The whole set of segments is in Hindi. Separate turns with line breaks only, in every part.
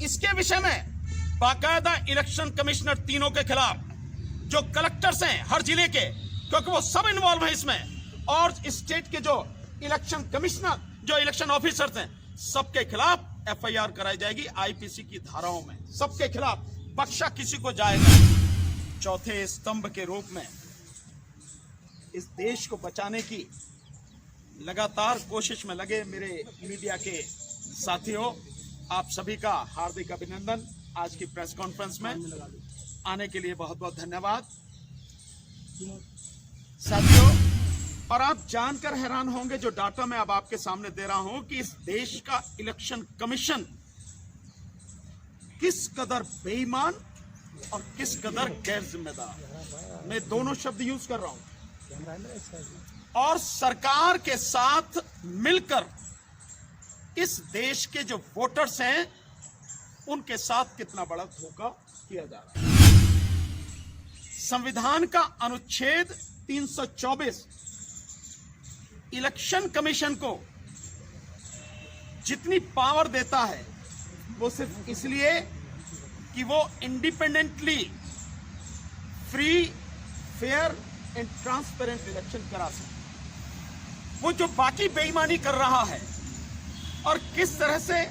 इसके विषय में बाकायदा इलेक्शन कमिश्नर तीनों के खिलाफ, जो कलेक्टर्स हैं हर जिले के, क्योंकि वो सब इन्वॉल्व हैं इसमें, और स्टेट के जो इलेक्शन कमिश्नर, जो इलेक्शन ऑफिसर्स हैं, सबके खिलाफ एफआईआर कराई जाएगी आईपीसी की धाराओं में, सबके खिलाफ, बख्शा किसी को जाएगा। चौथे स्तंभ के रूप में इस देश को बचाने की लगातार कोशिश में लगे मेरे मीडिया के साथियों, आप सभी का हार्दिक अभिनंदन। आज की प्रेस कॉन्फ्रेंस में आने के लिए बहुत बहुत धन्यवाद साथियों। और आप जानकर हैरान होंगे जो डाटा मैं अब आपके सामने दे रहा हूं कि इस देश का इलेक्शन कमीशन किस कदर बेईमान और किस कदर गैर जिम्मेदार, मैं दोनों शब्द यूज कर रहा हूं, और सरकार के साथ मिलकर इस देश के जो वोटर्स हैं उनके साथ कितना बड़ा धोखा किया जा रहा है। संविधान का अनुच्छेद 324 इलेक्शन कमीशन को जितनी पावर देता है वो सिर्फ इसलिए कि वो independently free, fair and transparent election करा सके। वो जो बाकी बेईमानी कर रहा है और किस तरह से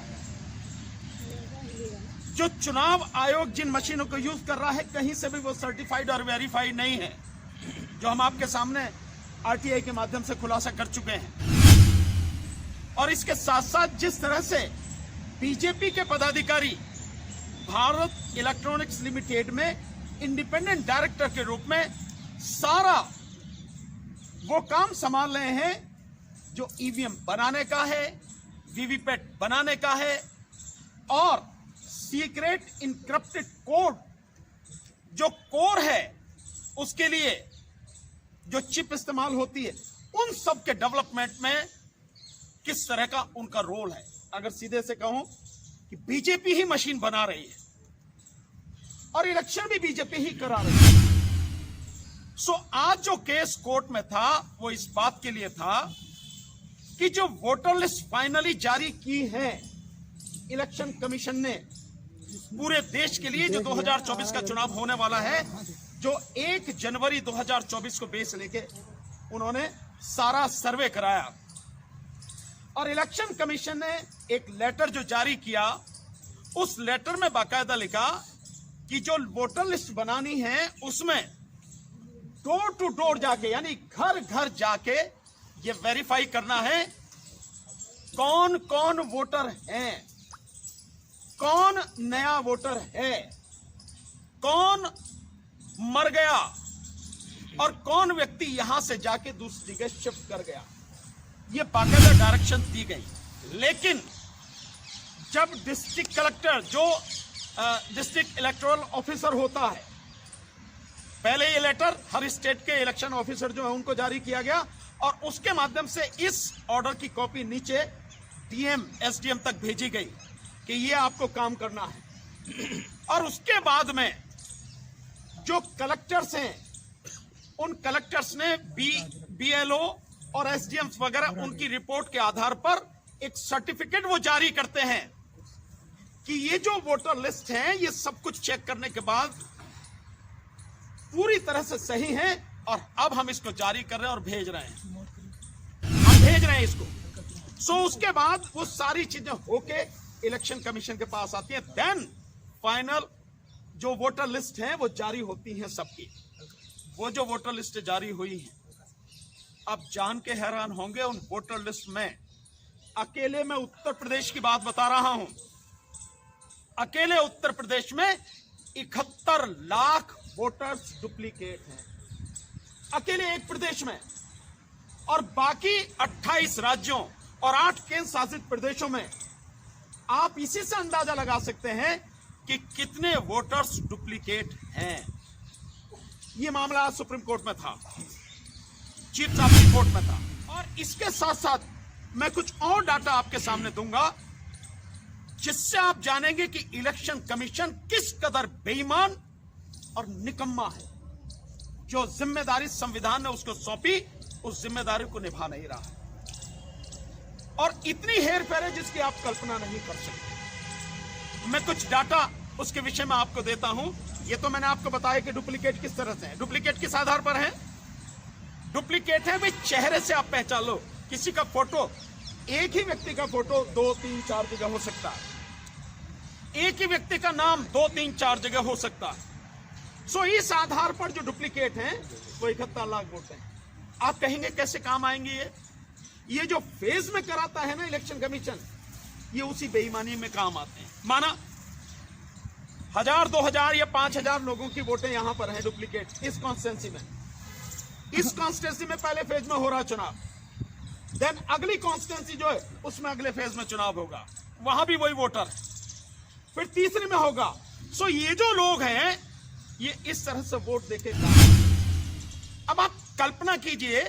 जो चुनाव आयोग जिन मशीनों को यूज कर रहा है, कहीं से भी वो सर्टिफाइड और वेरीफाइड नहीं है, जो हम आपके सामने आरटीआई के माध्यम से खुलासा कर चुके हैं। और इसके साथ साथ जिस तरह से बीजेपी के पदाधिकारी भारत इलेक्ट्रॉनिक्स लिमिटेड में इंडिपेंडेंट डायरेक्टर के रूप में सारा वो काम संभाल रहे हैं जो ईवीएम बनाने का है, वीवीपैट बनाने का है, और सीक्रेट इनक्रिप्टेड कोड जो कोर है उसके लिए जो चिप इस्तेमाल होती है, उन सब के डेवलपमेंट में किस तरह का उनका रोल है। अगर सीधे से कहूं कि बीजेपी ही मशीन बना रही है और इलेक्शन भी बीजेपी ही करा रही है। सो आज जो केस कोर्ट में था वो इस बात के लिए था कि जो वोटर लिस्ट फाइनली जारी की है इलेक्शन कमीशन ने पूरे देश के लिए, जो 2024 का चुनाव होने वाला है, जो 1 जनवरी 2024 को बेस लेके उन्होंने सारा सर्वे कराया, और इलेक्शन कमीशन ने एक लेटर जो जारी किया, उस लेटर में बाकायदा लिखा कि जो वोटर लिस्ट बनानी है उसमें डोर टू डोर जाके, यानी घर घर जाके ये वेरीफाई करना है कौन कौन वोटर हैं, कौन नया वोटर है, कौन मर गया और कौन व्यक्ति यहां से जाके दूसरी जगह शिफ्ट कर गया। ये बाकायदा डायरेक्शन दी गई। लेकिन जब डिस्ट्रिक्ट कलेक्टर, जो डिस्ट्रिक्ट इलेक्टोरल ऑफिसर होता है, पहले ये लेटर हर स्टेट के इलेक्शन ऑफिसर जो है उनको जारी किया गया, और उसके माध्यम से इस ऑर्डर की कॉपी नीचे डीएम, एसडीएम तक भेजी गई कि ये आपको काम करना है। और उसके बाद में जो कलेक्टर्स हैं, उन कलेक्टर्स ने बीएलओ और एसडीएम वगैरह उनकी रिपोर्ट के आधार पर एक सर्टिफिकेट वो जारी करते हैं कि ये जो वोटर लिस्ट है ये सब कुछ चेक करने के बाद पूरी तरह से सही है, और अब हम इसको जारी कर रहे हैं और भेज रहे हैं, हम भेज रहे हैं इसको। सो उसके बाद वो सारी चीजें होके इलेक्शन कमीशन के पास आती है, देन फाइनल जो वोटर लिस्ट है वो जारी होती है सबकी। वो जो वोटर लिस्ट जारी हुई है, अब जान के हैरान होंगे, उन वोटर लिस्ट में अकेले मैं उत्तर प्रदेश की बात बता रहा हूं, अकेले उत्तर प्रदेश में 71 लाख वोटर्स डुप्लीकेट हैं, अकेले एक प्रदेश में। और बाकी 28 राज्यों और 8 केंद्र शासित प्रदेशों में आप इसी से अंदाजा लगा सकते हैं कि कितने वोटर्स डुप्लीकेट हैं। यह मामला आज सुप्रीम कोर्ट में था, चीफ जस्टिस कोर्ट में था। और इसके साथ साथ मैं कुछ और डाटा आपके सामने दूंगा जिससे आप जानेंगे कि इलेक्शन कमीशन किस कदर बेईमान और निकम्मा है। जो जिम्मेदारी संविधान ने उसको सौंपी, उस जिम्मेदारी को निभा नहीं रहा है, और इतनी हेर फेर है जिसकी आप कल्पना नहीं कर सकते। मैं कुछ डाटा उसके विषय में आपको देता हूं। ये तो मैंने आपको बताया कि डुप्लीकेट किस तरह से है। डुप्लीकेट किस आधार पर है? डुप्लीकेट है भाई चेहरे से आप पहचान लो। किसी का फोटो, एक ही व्यक्ति का फोटो 2, 3, 4 जगह हो सकता है। एक ही व्यक्ति का नाम 2, 3, 4 जगह हो सकता है। सो इस आधार पर जो डुप्लीकेट है वो 71 लाख वोट है। आप कहेंगे कैसे काम आएंगे ये जो फेज में कराता है ना इलेक्शन कमीशन, ये उसी बेईमानी में काम आते हैं। माना 1000, 2000 या 5000 लोगों की वोटें यहां पर हैं डुप्लीकेट इस कॉन्स्टिट्यूंसी में। इस कॉन्स्टिट्यूंसी में पहले फेज में हो रहा चुनाव, देन अगली कॉन्स्टिट्यूंसी जो है उसमें अगले फेज में चुनाव होगा, वहां भी वही वोटर है, फिर तीसरे में होगा। सो ये जो लोग हैं ये इस तरह से वोट देके, अब आप कल्पना कीजिए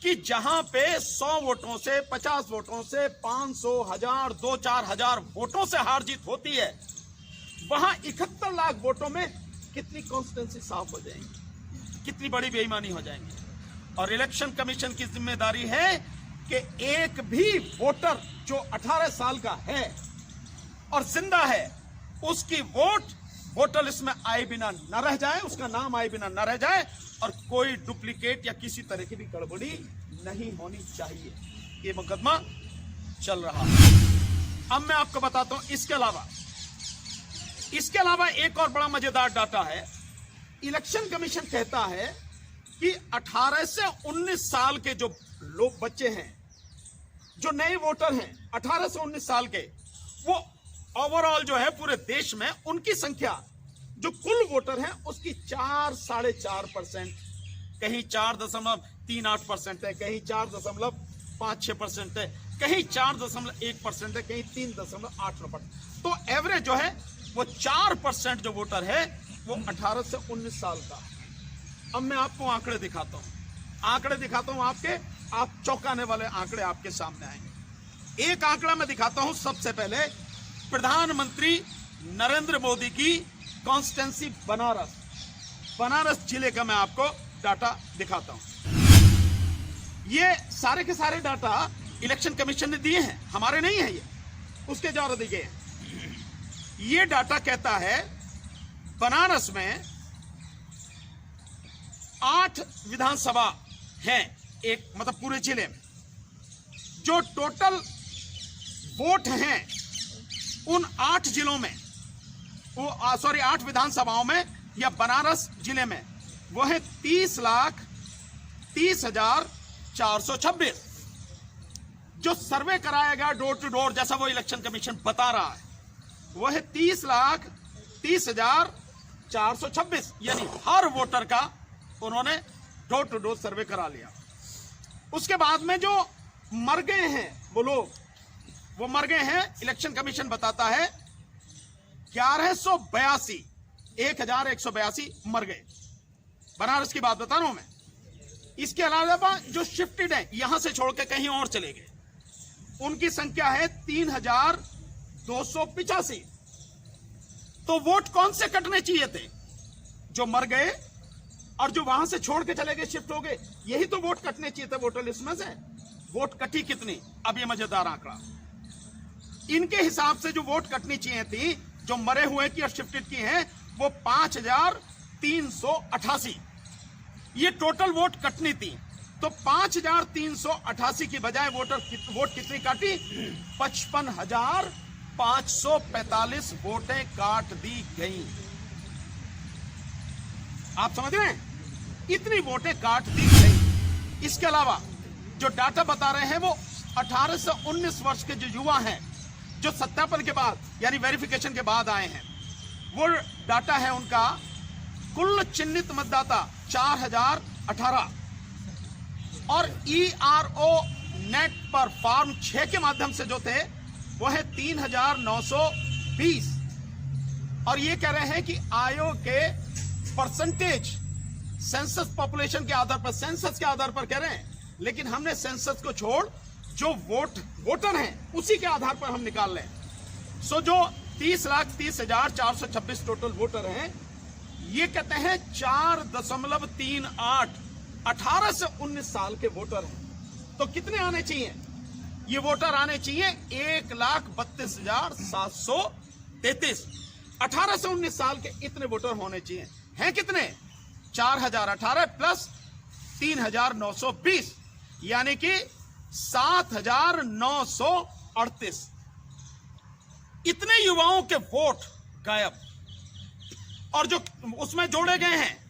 कि जहां पे 100 वोटों से, 50 वोटों से, 500, 1000, 2-4 हजार वोटों से हार जीत होती है, वहां 71 लाख वोटों में कितनी कॉन्स्टिट्यूंसी साफ हो जाएंगी, कितनी बड़ी बेईमानी हो जाएंगी। और इलेक्शन कमीशन की जिम्मेदारी है कि एक भी वोटर जो 18 साल का है और जिंदा है, उसकी वोटर लिस्ट में आए बिना न रह जाए, उसका नाम आए बिना न रह जाए, और कोई डुप्लीकेट या किसी तरह की भी गड़बड़ी नहीं होनी चाहिए। ये मुकदमा चल रहा है। अब मैं आपको बताता हूं इसके अलावा एक और बड़ा मजेदार डाटा है। इलेक्शन कमीशन कहता है कि 18 से 19 साल के जो लोग, बच्चे हैं, जो नए वोटर हैं 18 से 19 साल के, वो ओवरऑल जो है पूरे देश में उनकी संख्या जो कुल वोटर हैं उसकी 4-4.5%, कहीं 4.38% है, कहीं 4.56% है, कहीं 4.1% है, कहीं 3.89%। तो एवरेज जो है वो 4% जो वोटर है वो 18 से 19 साल का है। अब मैं आपको आंकड़े दिखाता हूं आप चौंकाने वाले आंकड़े आपके सामने आएंगे। एक आंकड़ा मैं दिखाता हूं सबसे पहले, प्रधानमंत्री नरेंद्र मोदी की कॉन्स्टिट्यूंसी बनारस जिले का मैं आपको डाटा दिखाता हूं। ये सारे के सारे डाटा इलेक्शन कमीशन ने दिए हैं, हमारे नहीं है, ये उसके द्वारा दिए हैं। ये डाटा कहता है बनारस में 8 विधानसभा हैं, एक मतलब पूरे जिले में जो टोटल वोट हैं उन 8 जिलों में, वो 8 विधानसभाओं में या बनारस जिले में, वो है 30,30,426। जो सर्वे कराया गया डोर टू डोर, जैसा वो इलेक्शन कमीशन बता रहा है, वो है 30,30,426। यानी हर वोटर का उन्होंने डोर टू डोर सर्वे करा लिया। उसके बाद में जो मर गए हैं वो लोग, वो मर गए हैं, इलेक्शन कमीशन बताता है 1182 मर गए। बनारस की बात बता रहा हूं मैं। इसके अलावा जो शिफ्टेड है, यहां से छोड़ के कहीं और चले गए, उनकी संख्या है 3,285। तो वोट कौन से कटने चाहिए थे? जो मर गए और जो वहां से छोड़ के चले गए, शिफ्ट हो गए, यही तो वोट कटने चाहिए थे वोटर लिस्ट में से। वोट कटी कितनी? अब ये मजेदार आंकड़ा, इनके हिसाब से जो वोट कटनी चाहिए थी, जो मरे हुए की और शिफ्टेड की हैं, वो 5,388। ये टोटल वोट कटनी थी। तो 5,388 की बजाय वोट कितनी काटी? 55,545 वोटें काट दी गई। आप समझ रहे हैं? इतनी वोटें काट दी गई। इसके अलावा जो डाटा बता रहे हैं वो 18 से 19 वर्ष के जो युवा हैं, जो सत्यापन के बाद यानी वेरिफिकेशन के बाद आए हैं, वो डाटा है उनका कुल चिन्हित मतदाता 4,018 और ERO नेट पर फॉर्म 6 के माध्यम से जो थे वो है 3,920। और ये कह रहे हैं कि आयोग के परसेंटेज सेंसस पॉपुलेशन के आधार पर, सेंसस के आधार पर कह रहे हैं, लेकिन हमने सेंसस को छोड़ जो वोटर हैं उसी के आधार पर हम निकाल लें। सो जो 30,30,426 टोटल वोटर हैं, ये कहते हैं 4.38 18 से 19 साल के वोटर हैं। तो कितने आने चाहिए? ये वोटर आने चाहिए 1,32,730। 33, 18 से 19 साल के इतने वोटर होने चाहिए। हैं कितने? 4018 प्लस 3920 यानी कि 7938। इतने युवाओं के वोट गायब। और जो उसमें जोड़े गए हैं,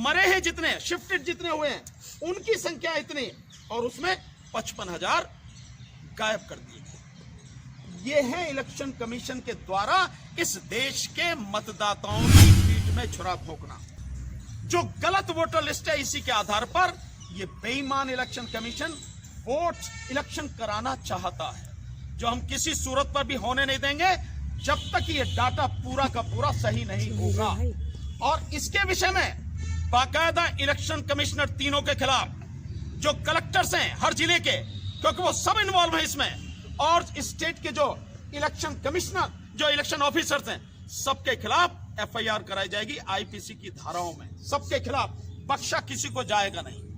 मरे हैं जितने, शिफ्टेड जितने हुए हैं, उनकी संख्या इतनी, और उसमें 55,000 गायब कर दिए गए। ये है इलेक्शन कमीशन के द्वारा इस देश के मतदाताओं की पीठ में छुरा भोंकना। जो गलत वोटर लिस्ट है, इसी के आधार पर ये बेईमान इलेक्शन कमीशन वोट इलेक्शन कराना चाहता है, जो हम किसी सूरत पर भी होने नहीं देंगे जब तक ये डाटा पूरा का पूरा सही नहीं होगा। और इसके विषय में बाकायदा इलेक्शन कमिश्नर तीनों के खिलाफ, जो कलेक्टर्स हैं हर जिले के, क्योंकि वो सब इन्वॉल्व हैं इसमें, और स्टेट के जो इलेक्शन कमिश्नर, जो इलेक्शन ऑफिसर्स हैं, सबके खिलाफ FIR कराई जाएगी IPC की धाराओं में। सबके खिलाफ, बख्शा किसी को जाएगा नहीं।